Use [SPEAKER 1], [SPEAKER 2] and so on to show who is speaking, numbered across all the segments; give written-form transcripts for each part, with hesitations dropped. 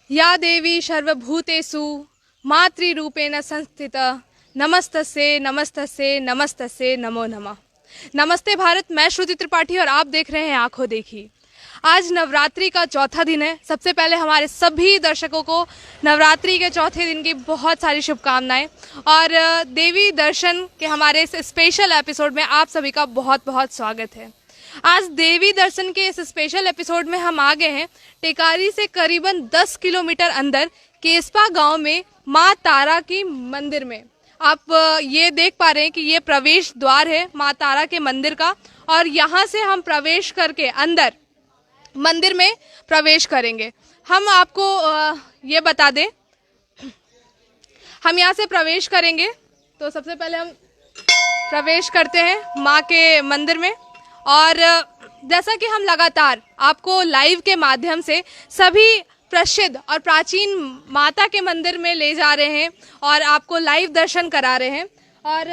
[SPEAKER 1] या देवी सर्वभूतेषु मातृरूपेण संस्थिता नमस्तस्ये नमस्तस्ये नमस्तस्ये नमो नमः। नमस्ते भारत, मैं श्रुति त्रिपाठी और आप देख रहे हैं आंखों देखी। आज नवरात्रि का चौथा दिन है। सबसे पहले हमारे सभी दर्शकों को नवरात्रि के चौथे दिन की बहुत सारी शुभकामनाएं और देवी दर्शन के हमारे इस स्पेशल एपिसोड में आप सभी का बहुत बहुत स्वागत है। आज देवी दर्शन के इस स्पेशल एपिसोड में हम आ गए हैं टेकारी से करीबन 10 किलोमीटर अंदर केसपा गांव में माँ तारा की मंदिर में। आप ये देख पा रहे हैं कि ये प्रवेश द्वार है माँ तारा के मंदिर का और यहाँ से हम प्रवेश करके अंदर मंदिर में प्रवेश करेंगे। हम आपको ये बता दें, हम यहाँ से प्रवेश करेंगे तो सबसे पहले हम प्रवेश करते हैं माँ के मंदिर में और जैसा कि हम लगातार आपको लाइव के माध्यम से सभी प्रसिद्ध और प्राचीन माता के मंदिर में ले जा रहे हैं और आपको लाइव दर्शन करा रहे हैं। और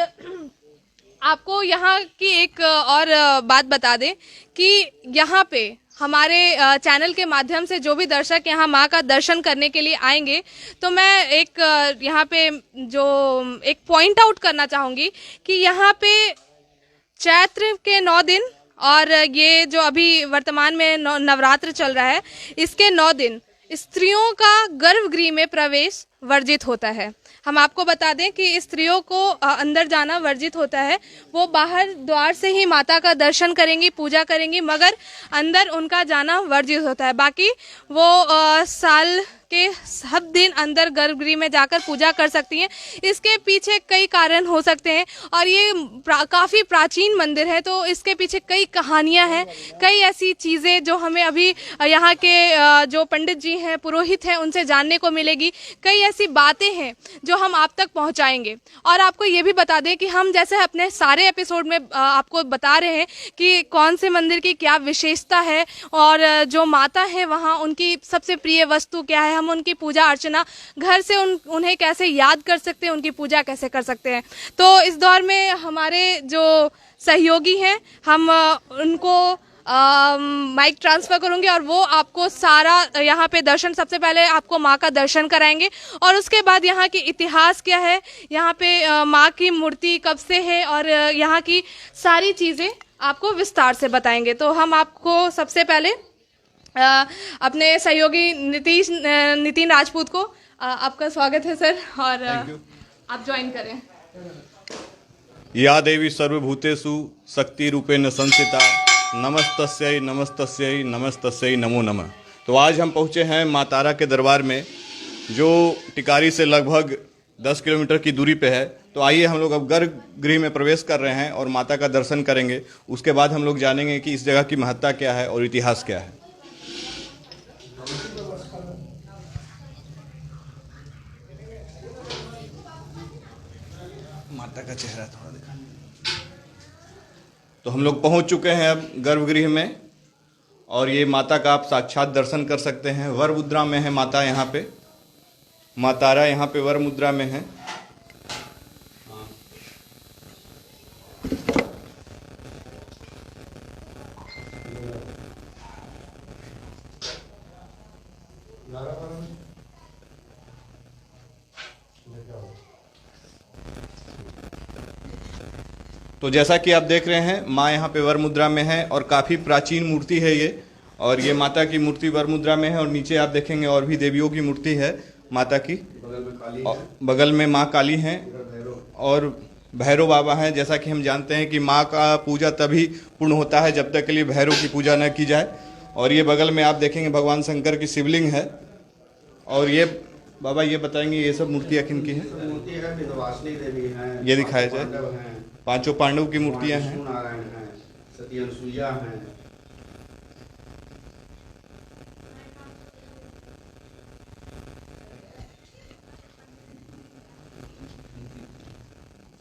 [SPEAKER 1] आपको यहाँ की एक और बात बता दें कि यहाँ पे हमारे चैनल के माध्यम से जो भी दर्शक यहाँ माँ का दर्शन करने के लिए आएंगे तो मैं एक यहाँ पे जो एक पॉइंट आउट करना चाहूँगी कि यहाँ पे चैत्र के 9 दिन और ये जो अभी वर्तमान में नवरात्र चल रहा है इसके 9 दिन स्त्रियों का गर्भगृह में प्रवेश वर्जित होता है। हम आपको बता दें कि स्त्रियों को अंदर जाना वर्जित होता है। वो बाहर द्वार से ही माता का दर्शन करेंगी, पूजा करेंगी, मगर अंदर उनका जाना वर्जित होता है। बाकी वो साल के सब दिन अंदर गर्भगृह में जाकर पूजा कर सकती हैं। इसके पीछे कई कारण हो सकते हैं और ये काफ़ी प्राचीन मंदिर है तो इसके पीछे कई कहानियां हैं, कई ऐसी चीज़ें जो हमें अभी यहाँ के जो पंडित जी हैं, पुरोहित हैं, उनसे जानने को मिलेगी। कई ऐसी बातें हैं जो हम आप तक पहुँचाएंगे। और आपको ये भी बता दें कि हम जैसे अपने सारे एपिसोड में आपको बता रहे हैं कि कौन से मंदिर की क्या विशेषता है और जो माता है वहाँ उनकी सबसे प्रिय वस्तु क्या है, हम उनकी पूजा अर्चना घर से उन्हें कैसे याद कर सकते हैं, उनकी पूजा कैसे कर सकते हैं। तो इस दौर में हमारे जो सहयोगी हैं हम उनको माइक ट्रांसफ़र करूंगी और वो आपको सारा यहाँ पे दर्शन, सबसे पहले आपको माँ का दर्शन कराएंगे और उसके बाद यहाँ की इतिहास क्या है, यहाँ पे माँ की मूर्ति कब से है और यहाँ की सारी चीज़ें आपको विस्तार से बताएंगे। तो हम आपको सबसे पहले अपने सहयोगी नितिन राजपूत को आपका स्वागत है सर और आप ज्वाइन करें।
[SPEAKER 2] या देवी सर्वभूतेषु शक्ति रूपेण संस्थिता नमस्तस्यै नमस्तस्यै नमस्तस्यै नमो नमः। तो आज हम पहुँचे हैं माँ तारा के दरबार में जो टिकारी से लगभग 10 किलोमीटर की दूरी पे है। तो आइए हम लोग अब गर्भगृह में प्रवेश कर रहे हैं और माता का दर्शन करेंगे। उसके बाद हम लोग जानेंगे कि इस जगह की महत्ता क्या है और इतिहास क्या है। माता का चेहरा थोड़ा दिखा। तो हम लोग पहुंच चुके हैं अब गर्भगृह में और ये माता का आप साक्षात दर्शन कर सकते हैं। वर मुद्रा में है माता, यहाँ पे माँ तारा यहाँ पे वर मुद्रा में है। तो जैसा कि आप देख रहे हैं माँ यहाँ पे वर मुद्रा में है और काफ़ी प्राचीन मूर्ति है ये। और ये माता की मूर्ति वर मुद्रा में है और नीचे आप देखेंगे और भी देवियों की मूर्ति है माता की। बगल में माँ काली हैं और भैरव बाबा हैं। जैसा कि हम जानते हैं कि माँ का पूजा तभी पूर्ण होता है जब तक के लिए भैरव की पूजा न की जाए। और ये बगल में आप देखेंगे भगवान शंकर की शिवलिंग है। और ये बाबा ये बताएंगे ये सब मूर्तियाँ किन की हैं?
[SPEAKER 3] मूर्ति है विंध्यवासिनी देवी हैं,
[SPEAKER 2] ये दिखाया जाए। पांचों पांडव की मूर्तियां हैं।
[SPEAKER 3] नारायण हैं, सती अनुसुईया हैं।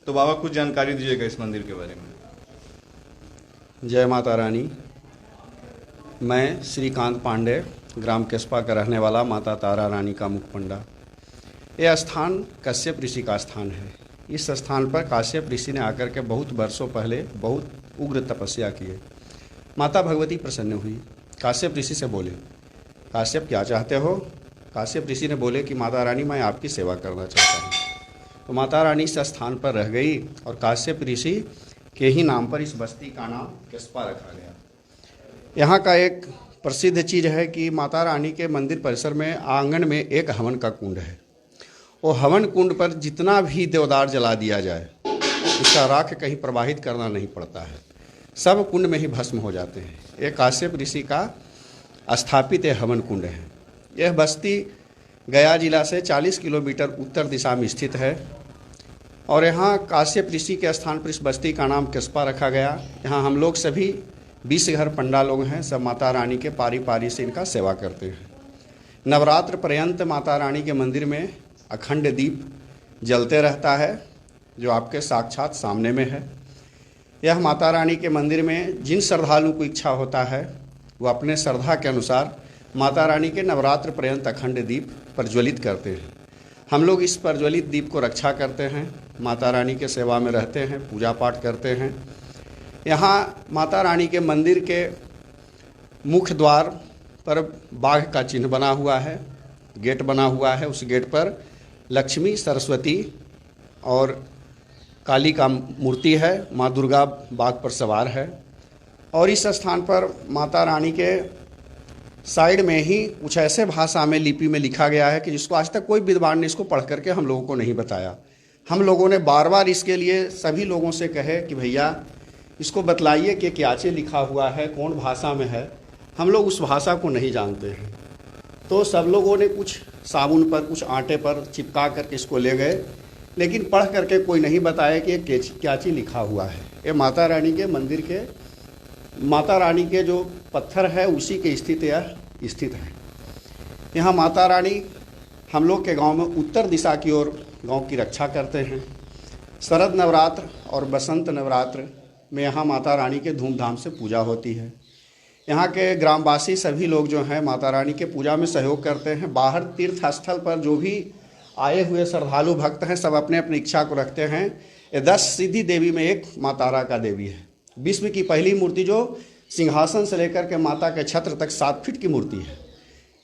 [SPEAKER 2] तो बाबा कुछ जानकारी दीजिएगा इस मंदिर के बारे में।
[SPEAKER 3] जय माता रानी। मैं श्रीकांत पांडे, ग्राम केसपा का रहने वाला माता तारा रानी का मुखपंडा। यह स्थान कश्यप ऋषि का स्थान है। इस स्थान पर काश्यप ऋषि ने आकर के बहुत वर्षों पहले बहुत उग्र तपस्या किए। माता भगवती प्रसन्न हुई। काश्यप ऋषि से बोले, काश्यप क्या चाहते हो? काश्यप ऋषि ने बोले कि माता रानी मैं आपकी सेवा करना चाहता हूँ। तो माता रानी इस स्थान पर रह गई और काश्यप ऋषि के ही नाम पर इस बस्ती का नाम केस्पा रखा गया। यहाँ का एक प्रसिद्ध चीज़ है कि माता रानी के मंदिर परिसर में आंगन में एक हवन का कुंड है। वो हवन कुंड पर जितना भी देवदार जला दिया जाए उसका राख कहीं प्रवाहित करना नहीं पड़ता है, सब कुंड में ही भस्म हो जाते हैं। ये काश्यप ऋषि का स्थापित हवन कुंड है। यह बस्ती गया जिला से 40 किलोमीटर उत्तर दिशा में स्थित है और यहाँ काश्यप ऋषि के स्थान पर इस बस्ती का नाम केस्पा रखा गया। यहाँ हम लोग सभी 20 घर पंडा लोग हैं, सब माता रानी के पारी पारी से इनका सेवा करते हैं। नवरात्र पर्यंत माता रानी के मंदिर में अखंड दीप जलते रहता है जो आपके साक्षात सामने में है। यह माता रानी के मंदिर में जिन श्रद्धालु को इच्छा होता है वो अपने श्रद्धा के अनुसार माता रानी के नवरात्र पर्यंत अखंड दीप प्रज्वलित करते हैं। हम लोग इस प्रज्वलित दीप को रक्षा करते हैं, माता रानी के सेवा में रहते हैं, पूजा पाठ करते हैं। यहाँ माता रानी के मंदिर के मुख्य द्वार पर बाघ का चिन्ह बना हुआ है, गेट बना हुआ है। उस गेट पर लक्ष्मी, सरस्वती और काली का मूर्ति है। माँ दुर्गा बाघ पर सवार है और इस स्थान पर माता रानी के साइड में ही कुछ ऐसे भाषा में लिपि में लिखा गया है कि जिसको आज तक कोई विद्वान ने इसको पढ़ करके हम लोगों को नहीं बताया। हम लोगों ने बार बार इसके लिए सभी लोगों से कहे कि भैया इसको बतलाइए कि क्या चे लिखा हुआ है, कौन भाषा में है। हम लोग उस भाषा को नहीं जानते हैं। तो सब लोगों ने कुछ साबुन पर, कुछ आटे पर चिपका करके इसको ले गए, लेकिन पढ़ करके कोई नहीं बताया कि ये क्या चीज़ लिखा हुआ है। ये माता रानी के मंदिर के, माता रानी के जो पत्थर है उसी के स्थित है। यहाँ माता रानी हम लोग के गांव में उत्तर दिशा की ओर गांव की रक्षा करते हैं। शरद नवरात्र और बसंत नवरात्र में यहाँ माता रानी के धूमधाम से पूजा होती है। यहाँ के ग्रामवासी सभी लोग जो हैं माता रानी के पूजा में सहयोग करते हैं। बाहर तीर्थ स्थल पर जो भी आए हुए श्रद्धालु भक्त हैं सब अपने अपनी इच्छा को रखते हैं। ये 10 सिद्धि देवी में एक माँ तारा का देवी है। विश्व की पहली मूर्ति जो सिंहासन से लेकर के माता के छत्र तक 7 फीट की मूर्ति है।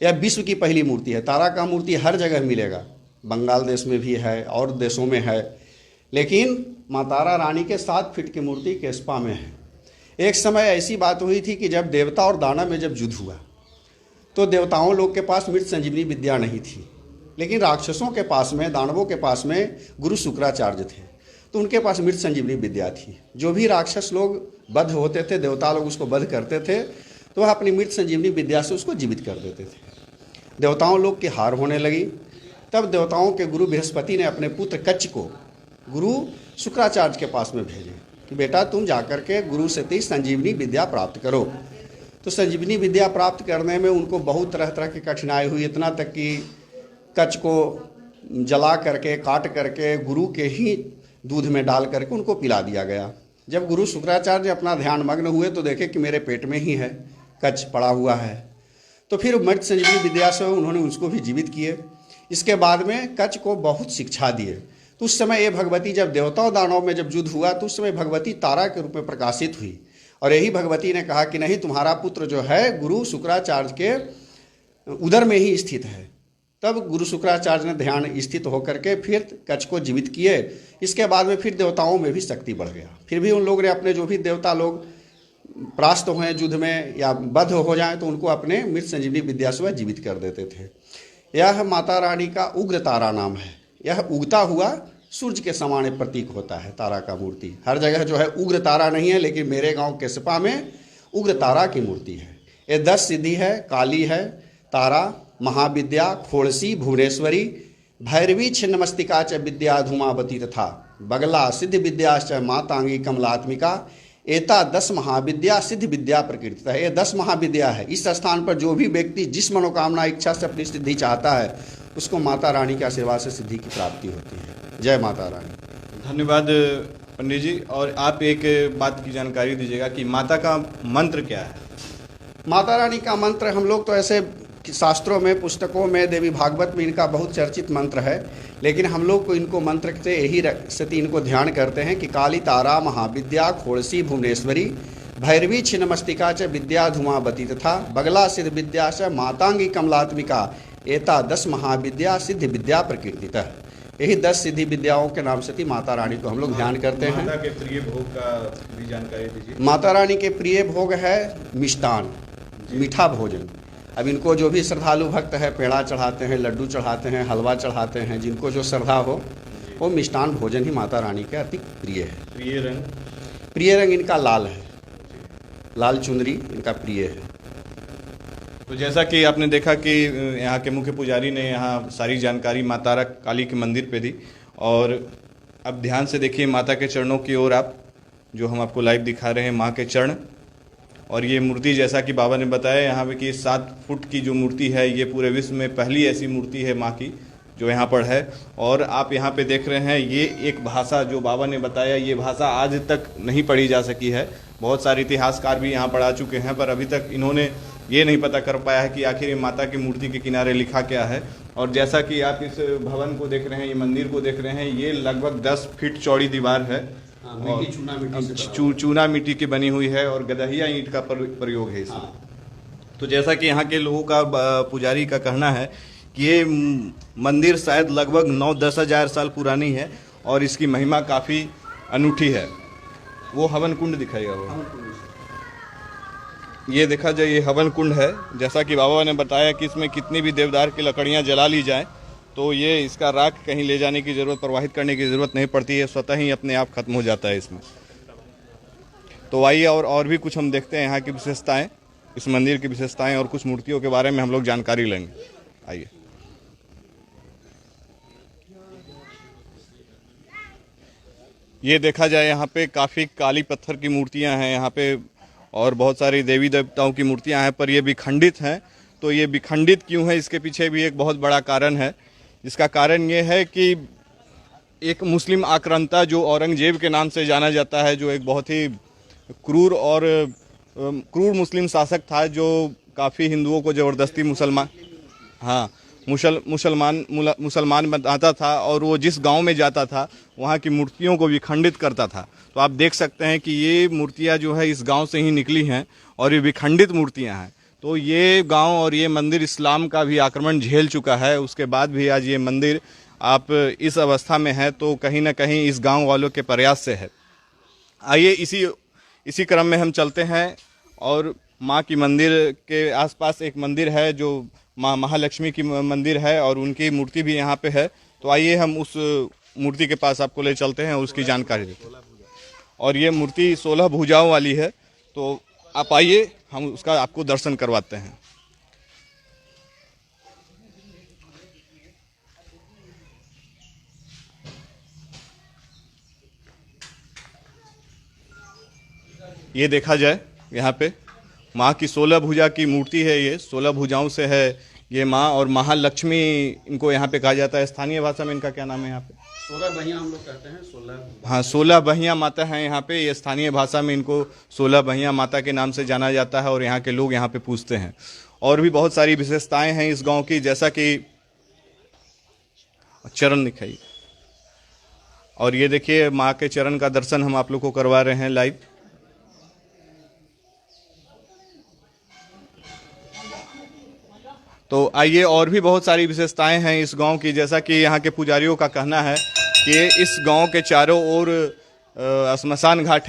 [SPEAKER 3] यह विश्व की पहली मूर्ति है। तारा का मूर्ति हर जगह मिलेगा, बंगाल देश में भी है और देशों में है, लेकिन माँ तारा रानी के 7 फीट की मूर्ति केस्पा में है। एक समय ऐसी बात हुई थी कि जब देवता और दानव में जब युद्ध हुआ तो देवताओं लोग के पास मृत संजीवनी विद्या नहीं थी, लेकिन राक्षसों के पास में, दानवों के पास में गुरु शुक्राचार्य थे, तो उनके पास मृत संजीवनी विद्या थी। जो भी राक्षस लोग वध होते थे, देवता लोग उसको वध करते थे, तो वह अपनी मृत संजीवनी विद्या से उसको जीवित कर देते थे। देवताओं लोग की हार होने लगी। तब देवताओं के गुरु बृहस्पति ने अपने पुत्र कच्छ को गुरु शुक्राचार्य के पास में भेजे कि बेटा तुम जाकर के गुरु से संजीवनी विद्या प्राप्त करो। तो संजीवनी विद्या प्राप्त करने में उनको बहुत तरह तरह की कठिनाई हुई, इतना तक कि कच्छ को जला करके, काट करके गुरु के ही दूध में डाल करके उनको पिला दिया गया। जब गुरु शुक्राचार्य अपना ध्यान मग्न हुए तो देखे कि मेरे पेट में ही है, कच्छ पड़ा हुआ है। तो फिर मृत संजीवनी विद्या से उन्होंने उसको भी जीवित किए। इसके बाद में कच्छ को बहुत शिक्षा दिए। तो उस समय ये भगवती, जब देवता और दानव में जब युद्ध हुआ तो उस समय भगवती तारा के रूप में प्रकाशित हुई और यही भगवती ने कहा कि नहीं, तुम्हारा पुत्र जो है गुरु शुक्राचार्य के उदर में ही स्थित है। तब गुरु शुक्राचार्य ने ध्यान स्थित होकर के फिर कच्छ को जीवित किए। इसके बाद में फिर देवताओं में भी शक्ति बढ़ गया। फिर भी उन लोग ने अपने जो भी देवता लोग परास्त हुए युद्ध में या बद्ध हो जाएं तो उनको अपने मृत संजीवनी विद्या से जीवित कर देते थे। यह माता रानी का उग्र तारा नाम है। यह उगता हुआ सूर्य के समान प्रतीक होता है तारा का मूर्ति। हर जगह जो है उग्र तारा नहीं है, लेकिन मेरे गांव केस्पा में उग्र तारा की मूर्ति है। ये 10 सिद्धि है, काली है, तारा, महाविद्या, खोड़सी, भुवनेश्वरी, भैरवी, छिन्नमस्तिका च विद्या धूमावती तथा बगला सिद्ध विद्याश्च मातांगी कमलात्मिका एता 10 महाविद्या सिद्ध विद्या प्रकृति है। ये 10 महाविद्या है। इस स्थान पर जो भी व्यक्ति जिस मनोकामना इच्छा से अपनी सिद्धि चाहता है उसको माता रानी के आशीर्वाद से सिद्धि की प्राप्ति होती है। जय माता रानी।
[SPEAKER 2] धन्यवाद पंडित जी। और आप एक बात की जानकारी दीजिएगा कि माता का मंत्र क्या है?
[SPEAKER 3] माता रानी का मंत्र हम लोग तो ऐसे शास्त्रों में, पुस्तकों में, देवी भागवत में इनका बहुत चर्चित मंत्र है, लेकिन हम लोग को इनको मंत्र से यही से इनको ध्यान करते हैं कि काली तारा, महाविद्या, खोड़सी, भुवनेश्वरी, भैरवी, छिन्नमस्तिका च विद्या धूमावती तथा बगला सिद्ध विद्या च मातांगी कमलात्मिका एता 10 महाविद्या सिद्धि विद्या प्रकीर्तितः। यही 10 सिद्धि विद्याओं के नाम से थी माता रानी को हम लोग ध्यान करते हैं।
[SPEAKER 2] माता के प्रिय भोग का भी जानकारी दीजिए।
[SPEAKER 3] माता रानी के प्रिय भोग है मिष्टान, मीठा भोजन। अब इनको जो भी श्रद्धालु भक्त है पेड़ा चढ़ाते हैं, लड्डू चढ़ाते हैं, हलवा चढ़ाते हैं, जिनको जो श्रद्धा हो वो मिष्टान भोजन ही माता रानी के अति प्रिय है। प्रिय रंग इनका लाल है, लाल चुनरी इनका प्रिय है।
[SPEAKER 2] तो जैसा कि आपने देखा कि यहाँ के मुख्य पुजारी ने यहाँ सारी जानकारी माता काली के मंदिर पे दी, और अब ध्यान से देखिए माता के चरणों की ओर आप, जो हम आपको लाइव दिखा रहे हैं माँ के चरण। और ये मूर्ति जैसा कि बाबा ने बताया यहाँ पे कि 7 फुट की जो मूर्ति है ये पूरे विश्व में पहली ऐसी मूर्ति है माँ की जो यहाँ पर है। और आप यहाँ पे देख रहे हैं ये एक भाषा जो बाबा ने बताया, ये भाषा आज तक नहीं पढ़ी जा सकी है। बहुत सारे इतिहासकार भी यहाँ पर आ चुके हैं, पर अभी तक इन्होंने ये नहीं पता कर पाया है कि आखिर ये माता की मूर्ति के किनारे लिखा क्या है। और जैसा कि आप इस भवन को देख रहे हैं, ये मंदिर को देख रहे हैं, ये लगभग 10 फीट चौड़ी दीवार है और चूना मिट्टी की बनी हुई है और गदहिया ईंट का प्रयोग है इसमें। तो जैसा कि यहाँ के लोगों का, पुजारी का कहना है कि ये मंदिर शायद लगभग 9-10 हज़ार साल पुरानी है और इसकी महिमा काफ़ी अनूठी है। वो हवन कुंड दिखाएगा वो, ये देखा जाए ये हवन कुंड है। जैसा कि बाबा ने बताया कि इसमें कितनी भी देवदार की लकड़ियाँ जला ली जाए तो ये इसका राख कहीं ले जाने की ज़रूरत, प्रवाहित करने की ज़रूरत नहीं पड़ती है, स्वतः ही अपने आप खत्म हो जाता है इसमें। तो आइए और भी कुछ हम देखते हैं यहाँ की विशेषताएं, इस मंदिर की विशेषताएं और कुछ मूर्तियों के बारे में हम लोग जानकारी लेंगे। आइए। ये देखा जाए यहाँ पे काफ़ी काली पत्थर की मूर्तियाँ हैं यहाँ पे और बहुत सारी देवी देवताओं की मूर्तियाँ हैं, पर ये विखंडित हैं। तो ये विखंडित क्यों है, इसके पीछे भी एक बहुत बड़ा कारण है। जिसका कारण ये है कि एक मुस्लिम आक्रांता जो औरंगजेब के नाम से जाना जाता है, जो एक बहुत ही क्रूर मुस्लिम शासक था, जो काफ़ी हिंदुओं को ज़बरदस्ती मुसलमान बनाता था और वो जिस गांव में जाता था वहाँ की मूर्तियों को विखंडित करता था। तो आप देख सकते हैं कि ये मूर्तियाँ जो है इस गांव से ही निकली हैं और ये विखंडित मूर्तियाँ हैं। तो ये गांव और ये मंदिर इस्लाम का भी आक्रमण झेल चुका है, उसके बाद भी आज ये मंदिर आप इस अवस्था में है, तो कहीं ना कहीं इस गांव वालों के प्रयास से है। आइए इसी क्रम में हम चलते हैं और माँ की मंदिर के आसपास एक मंदिर है जो माँ महालक्ष्मी की मंदिर है और उनकी मूर्ति भी यहाँ पे है। तो आइए हम उस मूर्ति के पास आपको ले चलते हैं और उसकी जानकारी देते हैं। और ये मूर्ति 16 भुजाओं वाली है, तो आप आइए हम उसका आपको दर्शन करवाते हैं। ये देखा जाए यहाँ पे माँ की 16 भुजा की मूर्ति है, ये 16 भुजाओं से है ये माँ। और महालक्ष्मी इनको यहाँ पे कहा जाता है, स्थानीय भाषा में इनका क्या नाम है यहाँ पे?
[SPEAKER 3] 16 बहियाँ हम लोग कहते हैं। 16
[SPEAKER 2] हाँ 16 बहियाँ माता हैं यहाँ पे। ये स्थानीय भाषा में इनको 16 बहियाँ माता के नाम से जाना जाता है और यहाँ के लोग यहाँ पे पूजते हैं। और भी बहुत सारी विशेषताएं हैं इस गांव की, जैसा कि चरण दिखाइए। और ये देखिए माँ के चरण का दर्शन हम आप लोग को करवा रहे हैं लाइव। तो आइए और भी बहुत सारी विशेषताएं हैं इस गांव की, जैसा कि यहाँ के पुजारियों का कहना है कि इस गांव के चारों ओर शमशान घाट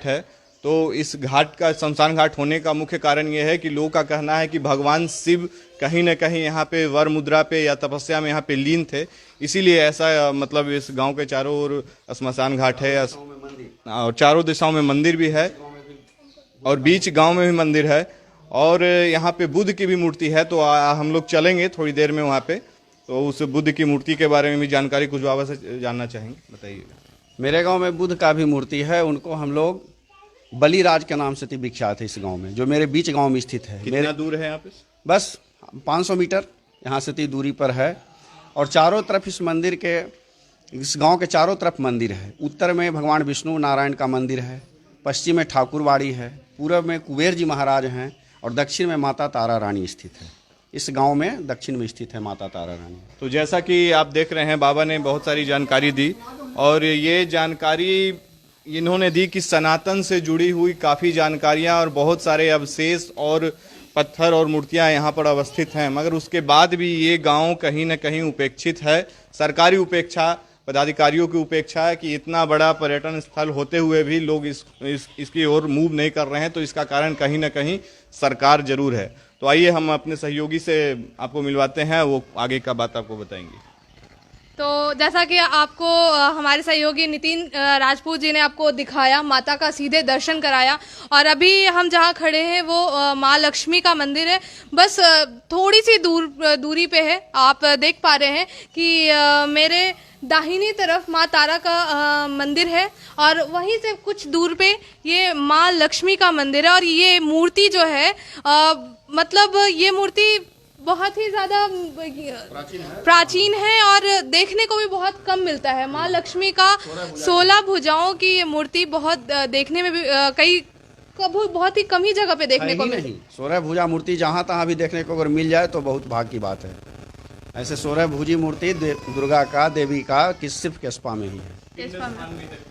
[SPEAKER 2] है। तो इस घाट का शमशान घाट होने का मुख्य कारण ये है कि लोगों का कहना है कि भगवान शिव कहीं न कहीं यहाँ पे वर मुद्रा पे या तपस्या में यहाँ पे लीन थे, इसीलिए ऐसा मतलब इस गांव के चारों ओर शमशान घाट है और चारों दिशाओं में मंदिर भी है और बीच गांव में भी मंदिर है। और यहाँ पे बुद्ध की भी मूर्ति है, तो हम लोग चलेंगे थोड़ी देर में वहाँ पे, तो उस बुद्ध की मूर्ति के बारे में भी जानकारी कुछ बाबा से जानना चाहेंगे, बताइए।
[SPEAKER 3] मेरे गांव में बुद्ध का भी मूर्ति है, उनको हम लोग बलिराज के नाम से विख्यात है इस गांव में, जो मेरे बीच गांव में स्थित है।
[SPEAKER 2] कितना दूर है यहाँ पे?
[SPEAKER 3] बस 500 मीटर यहाँ से दूरी पर है। और चारों तरफ इस मंदिर के, इस गांव के चारों तरफ मंदिर है। उत्तर में भगवान विष्णु नारायण का मंदिर है, पश्चिम में ठाकुरवाड़ी है, पूर्व में कुबेर जी महाराज हैं और दक्षिण में माता तारा रानी स्थित है। इस गांव में दक्षिण में स्थित है माता तारा रानी।
[SPEAKER 2] तो जैसा कि आप देख रहे हैं बाबा ने बहुत सारी जानकारी दी और ये जानकारी इन्होंने दी कि सनातन से जुड़ी हुई काफ़ी जानकारियां और बहुत सारे अवशेष और पत्थर और मूर्तियां यहाँ पर अवस्थित हैं, मगर उसके बाद भी ये गांव कहीं न कहीं उपेक्षित है। सरकारी उपेक्षा, पदाधिकारियों की उपेक्षा है कि इतना बड़ा पर्यटन स्थल होते हुए भी लोग इसकी ओर मूव नहीं कर रहे हैं, तो इसका कारण कहीं न कहीं सरकार जरूर है। तो आइए हम अपने सहयोगी से आपको मिलवाते हैं, वो आगे का बात आपको बताएंगे।
[SPEAKER 1] तो जैसा कि आपको हमारे सहयोगी नितिन राजपूत जी ने आपको दिखाया, माता का सीधे दर्शन कराया, और अभी हम जहां खड़े हैं वो माँ लक्ष्मी का मंदिर है। बस थोड़ी सी दूरी पे है। आप देख पा रहे हैं कि मेरे दाहिनी तरफ माँ तारा का मंदिर है और वहीं से कुछ दूर पे ये माँ लक्ष्मी का मंदिर है। और ये मूर्ति जो है मतलब ये मूर्ति बहुत ही ज़्यादा प्राचीन है और देखने को भी बहुत कम मिलता है। माँ लक्ष्मी का 16 भुजाओं की ये मूर्ति बहुत देखने में भी बहुत ही कम ही जगह पे देखने को मिलती है।
[SPEAKER 3] 16 भुजा मूर्ति जहाँ तहाँ भी देखने को अगर मिल जाए तो बहुत भाग्य की बात है। ऐसे 16 भुजी मूर्ति दुर्गा का, देवी का सिर्फ केस्पा में ही है।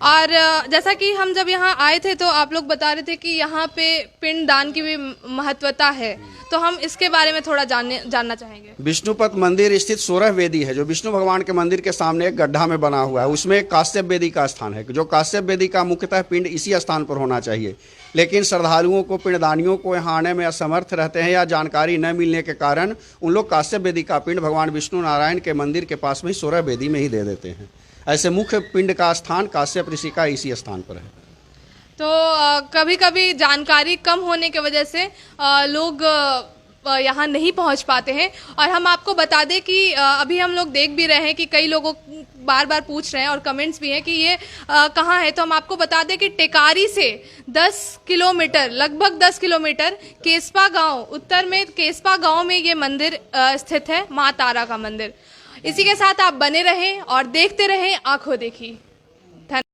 [SPEAKER 1] और जैसा कि हम जब यहाँ आए थे तो आप लोग बता रहे थे कि यहाँ पे पिंड दान की भी महत्वता है, तो हम इसके बारे में थोड़ा जानना चाहेंगे।
[SPEAKER 3] विष्णुपद मंदिर स्थित 16 वेदी है, जो विष्णु भगवान के मंदिर के सामने एक गड्ढा में बना हुआ है। उसमें काश्यप वेदी का स्थान है, जो काश्यप वेदी का मुख्यतः पिंड इसी स्थान पर होना चाहिए। लेकिन श्रद्धालुओं को, पिंडदानियों को यहाँ आने में असमर्थ रहते हैं या जानकारी न मिलने के कारण उन लोग काश्यप वेदी का पिंड भगवान विष्णु नारायण के मंदिर के पास में 16 वेदी में ही दे देते हैं। ऐसे मुख्य पिंड का स्थान काश्यप ऋषि का इसी स्थान पर है।
[SPEAKER 1] तो कभी कभी जानकारी कम होने की वजह से लोग यहाँ नहीं पहुँच पाते हैं। और हम आपको बता दें कि अभी हम लोग देख भी रहे हैं कि कई लोगों बार बार पूछ रहे हैं और कमेंट्स भी हैं कि ये कहाँ है। तो हम आपको बता दें कि टेकारी से 10 किलोमीटर, लगभग 10 किलोमीटर केस्पा गांव, उत्तर में केस्पा गांव में ये मंदिर स्थित है, माँ तारा का मंदिर। इसी के साथ आप बने रहें और देखते रहें आंखों देखी।